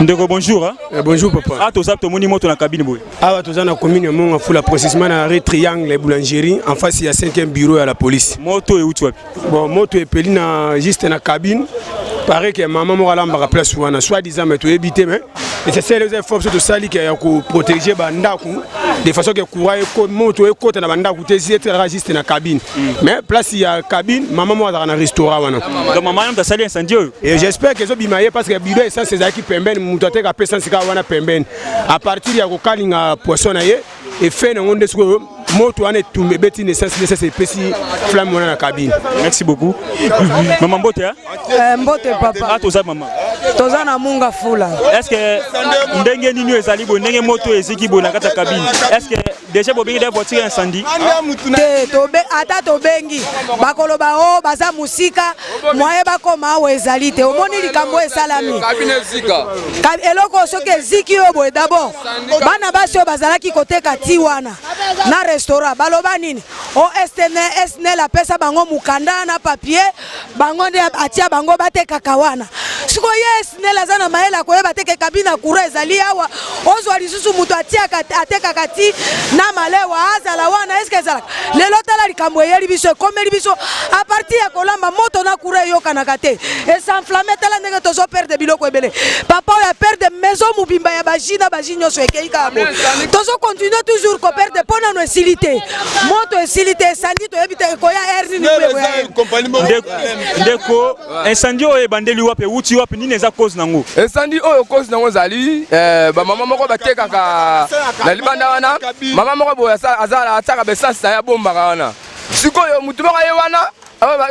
Ndeko, bonjour. Bonjour papa. Ah, tu sais que mon moto na cabine boy. Ah, tu as na commune mon fou la processement na rue Triangle boulangerie en face il y a 5e bureau à la police. Moto et où tu as? Bon, moto est peli na juste na cabine. Pareil que maman mo ala mbaka place wana soit disant mais tu éviter mais et c'est ça les efforts de sali qui a protéger bandaku de façon que courant et moto et côté na bandaku te juste na cabine. Mais place il y a cabine maman mo ala na restaurant wana. Donc maman t'a sali incendie. Et j'espère que zo bimaye parce que bureau essence c'est qui pembeni muto te ka pesa sika wana pembeni. À partir ya ko kalinga poisson na ye et fait na ngonde siko moto ane tumbe beti naissance c'est petit flamme wana na cabine. Merci beaucoup. Maman Mbote hein? Mbote papa. Ah, toza maman. Toza na munga fula. Est-ce que ndenge nini ezali bo ndenge moto eziki bo na kata cabine? Est-ce que déjà bo bengi da voiture incendie? Te tobe ata tobengi. Bakolo ba o baza musika moye bakoma o ezali te. Omoni likambo esalami. Cabine zika. Eloko soki eziki yo bo d'abord. Bana basi o bazalaki koteka ti wana. Na restaurant baloba nini? O SN la pesa bango mukanda na papier bango nde atia bango bateka kawana. Siko yes nela zana maela koyeba teke kabina kura ezali awa ozwa lisusu mutu atia ateka kati na malewa azala wana eske ezala lelo tala likambo yeli biso komeli biso a partir ya kolamba moto na kura yoka na kate et s'enflammer tala ndenge tozo perdre biloko ebele papa ya perdre maison mubimba ya bajina bajinyo so ekeika abo tozo continuer toujours ko perdre pona no esilité moto esilité sandi to ebite koya erni ni ndeko incendie o ebandeli wape uti wapi nini eza cause nango incendie oyo cause nango zali ba mama moko batekaka na libanda wana mama moko boya azala ataka besasa ya bomba wana sikoyo mutu moko ye wana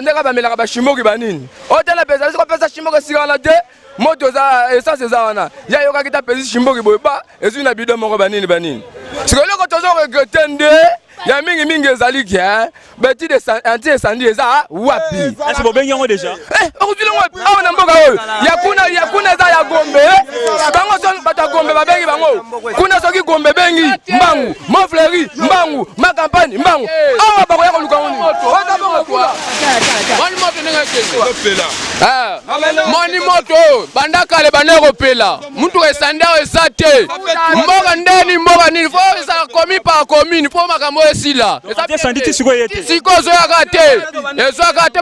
ndeka bamelaka bashimoki banini otela pesa siko pesa shimoki sika na te moto za essence za wana ya yoka kita pesa shimoki boya ba ezu na bidon moko banini sikoyo loko tozo regretter nde ya mingi ezali kia beti de anti-incendie eza wapi est-ce que bengi yango déjà okutile wapi awa na mboka oyo yakuna eza ya gombe bango so bata gombe babengi bango kuna soki gombe bengi mbangu mofleri mbangu ma campagne mbangu awa bako ya koluka ngoni moni moto bandakale baneko pela muntu esanda esate mboka ndeni mboka nini fo esa komi pa commune fo makambo esila esanditi siko yete siko zo yakate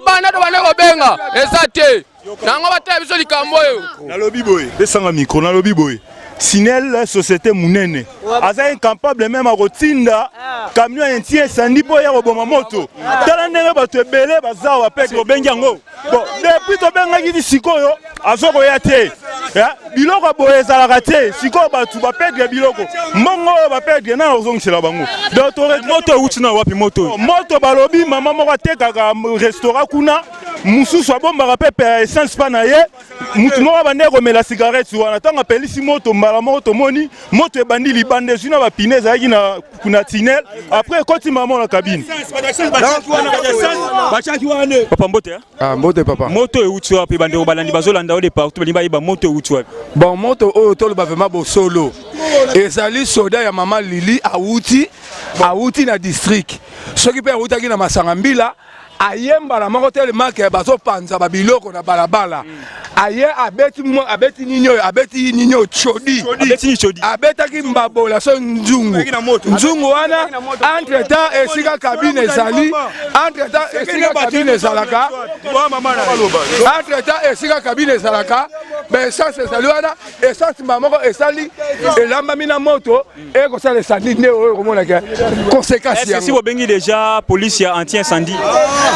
bana to baneko benga esate nango bata biso likambo yo nalobi boye desanga micro nalobi boye Sinel société munene aza incapable même à rotinda camion entier sandi po ya roboma moto tala ndenge bato ebele bazawa pe ko bengi yango bon depuis to benga ki sikoyo azoko ya te biloko boye ezalaka te sikoyo bato ba perdre biloko mbongo ba perdre na ozongisela bango donc moto uti na wapi moto balobi mama moko atekaka restaurant kuna mususu abombaka pepe ya essence pa na ye mutu moko bande komela cigarette wana ntango apelisi moto mbala moko tomoni moto ebandi libanda ezwi na bapine ezalaki na tinel après ekoti mama na kabine papa Mbote Mbote papa moto euti wapi bandeko balandi bazolanda o de partout balingi bayeba moto euti wapi bon moto oyo toloba vraiment bosolo ezali soda ya mama Lili awuti na district soki mpe awutaki na Masanga Mbila ayemba la moko tellement que bazo panza babiloko na balabala aye abeti ninyo chodi abetaki mbabola so nzungu wana entre temps esika cabine ezali entre temps esika cabine ezalaka essence ezali wana essence mamoko esali elamba mina moto ekosala esandi nde oyo komonaka conséquence yango si bobengi déjà police ya anti-incendie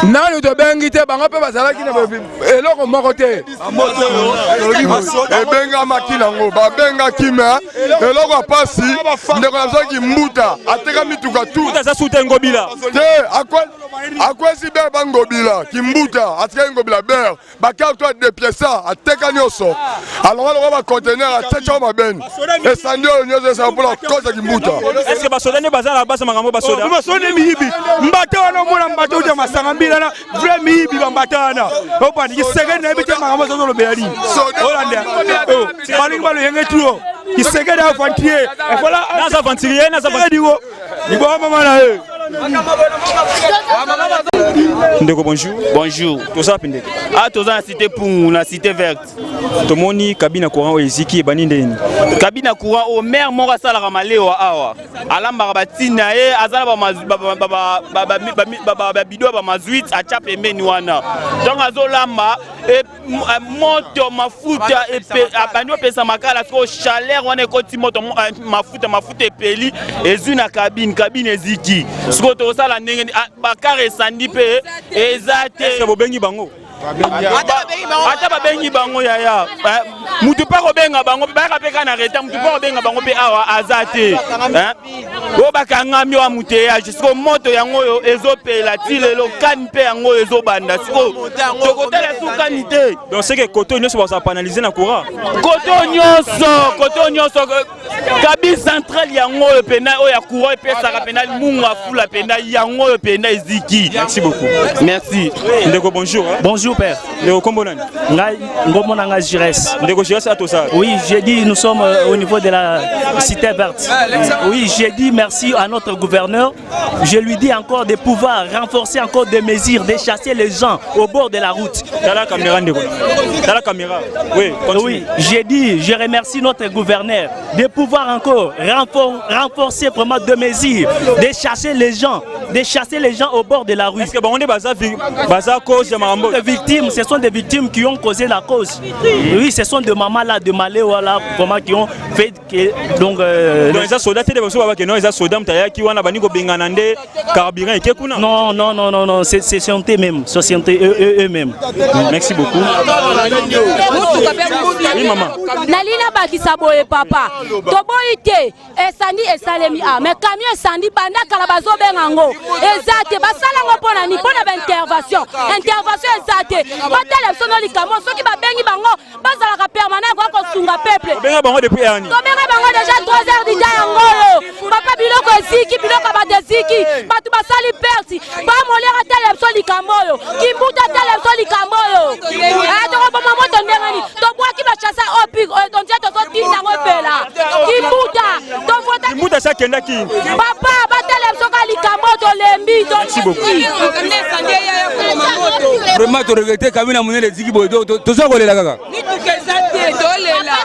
nani to bengi te bango pe bazalaki na eloko moko te ebenga makina ngo babenga kima eloko pasi ndeko na zoki mbuta ateka mituka tu za sute ngobila te akwesi be bangobila kimbuta ateka ngobila ber bakauto de pièces ateka nyoso alors ba conteneur atecha mabeni esandi onyozo sa pour cause kimbuta est-ce que basoda ne bazala basa makambo basoda basoda miyibi mbata wana mona mbata uja Masanga Mbila na vrai miyibi bambatana opani kisege na ebite makambo zo lo beyali olanda bali balo yenge tuo kisege da avantier et voilà naza avanturier ni bo mama na Ndeko bonjour. Bonjour. Tout ça pindeko. Ah, tous en cité Pungu, la cité verte. Tomoni cabine courant eziki banindeni. Cabine courant au maire mora sala ramaleo awa. Alamba batina e azala ba bido ba mazuit a cha pembeni wana. Donc azolamba e moto mafuta e abandi pesa makala so chaleur wana ekoti moto mafuta epeli ezuna cabine eziki. Siko to sala ndenge bakare sandi pe ezate bobengi bango. Ata babengi bango yaya mutu pa kobenga bango ba peka na reta mutu pa kobenga bango pe awa azate o bakangami wa muteyage siko moto yango yo ezopela tilelo kan pe yango ezobanda siko tokotela sukani te. Donc c'est que koto nyonso ba analyser na courant koto nyonso Kabi central yango yo pena o ya courant pesa pena mungu afula pena yango yo pena eziki. Merci beaucoup. Merci. Ndeko bonjour. Bonjour père. Ndeko kombonani. Ngomona Jires. Ndeko Jires à tout ça. Oui, j'ai dit nous sommes au niveau de la cité verte. Oui, j'ai dit merci à notre gouverneur. Je lui dis encore de pouvoir renforcer encore des mesures, de chasser les gens au bord de la route. Dans la caméra Ndeko. Dans la caméra. Oui, continue. Oui, j'ai dit je remercie notre gouverneur de pouvoir encore renforcer vraiment des mesures, de chasser les gens au bord de la rue. Est-ce que on est bazar cause de Marambo? Victimes, ce sont des victimes qui ont causé la cause. Oui, ce sont des mamans là, de Maléo là, vraiment qui ont fait que donc les soldats télé parce que non les soldats mtaya qui wana bani ko benganande carburant et kuna. Non, c'est société même, société eux-mêmes. Merci beaucoup. Oui maman. Nalina bakisa boye papa. Toboite esandi esalemi a mais camion esandi banda kala bazobengango. Ezate basala ngo pona ni pona ba intervention ezate. Batele sono likamo soki babengi bango bazala ka permanent ko sunga peuple. Benga bango depuis ani. Tobenga bango déjà 3 heures déjà yango. Papa biloko eziki biloko badeziki batu basali persi. Ba molera tele so likamo yo. Kimbuta tele so likamo yo. To ko mama to ndengani. To bwaki ba chasa opik to ndia to so tinda ngo pela. Kimbuta to vota. Kimbuta ça kenda ki. Papa batele so ka likamo to lembi to. Merci beaucoup. Vraiment to regretter kabina munene ziki bodo to so kolela kaka. Ni tukezate dolela.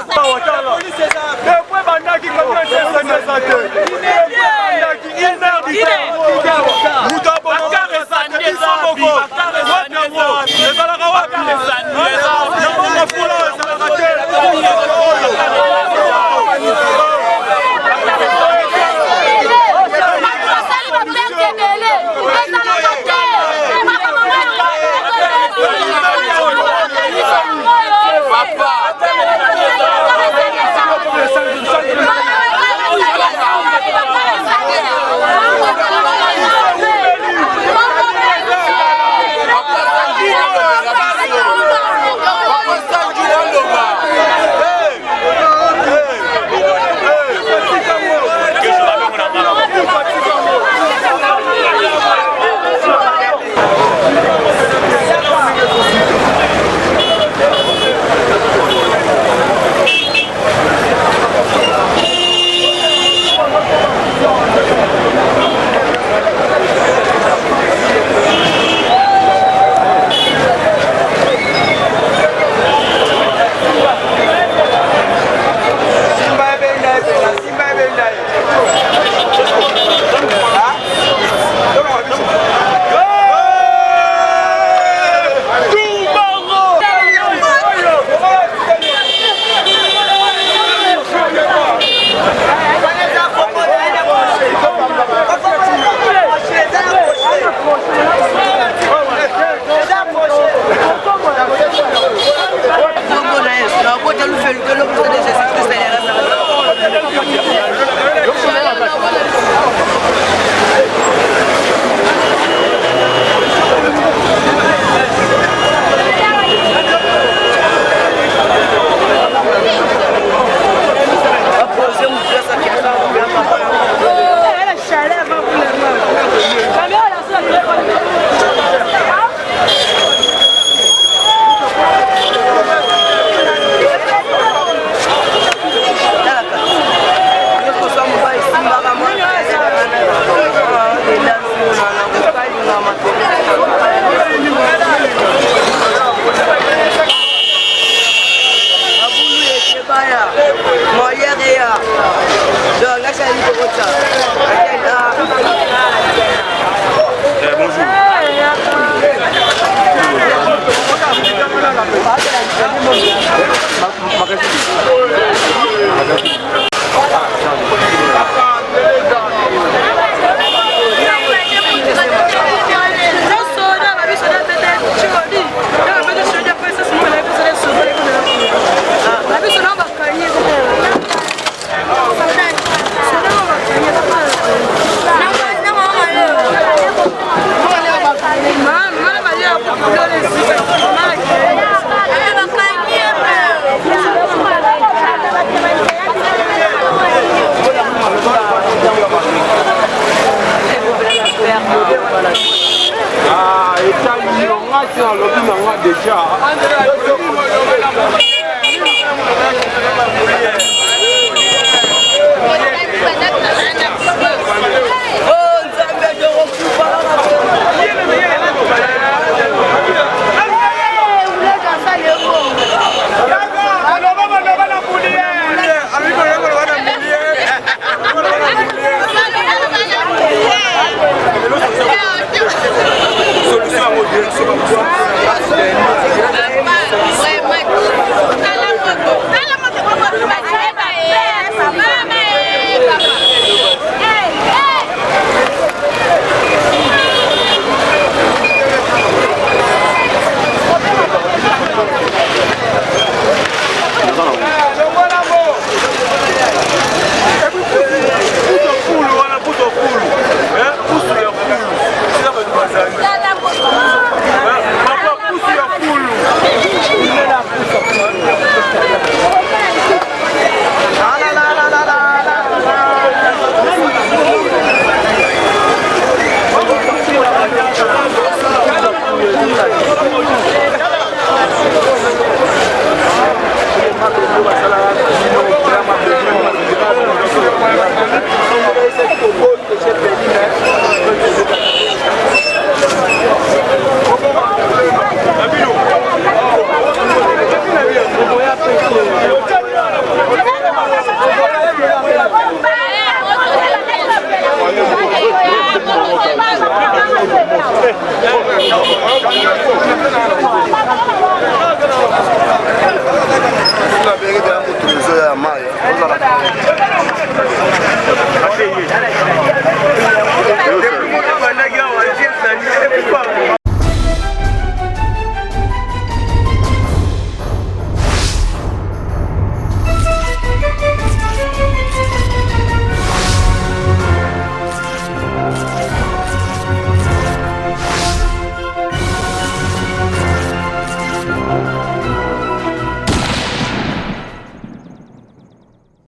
Solution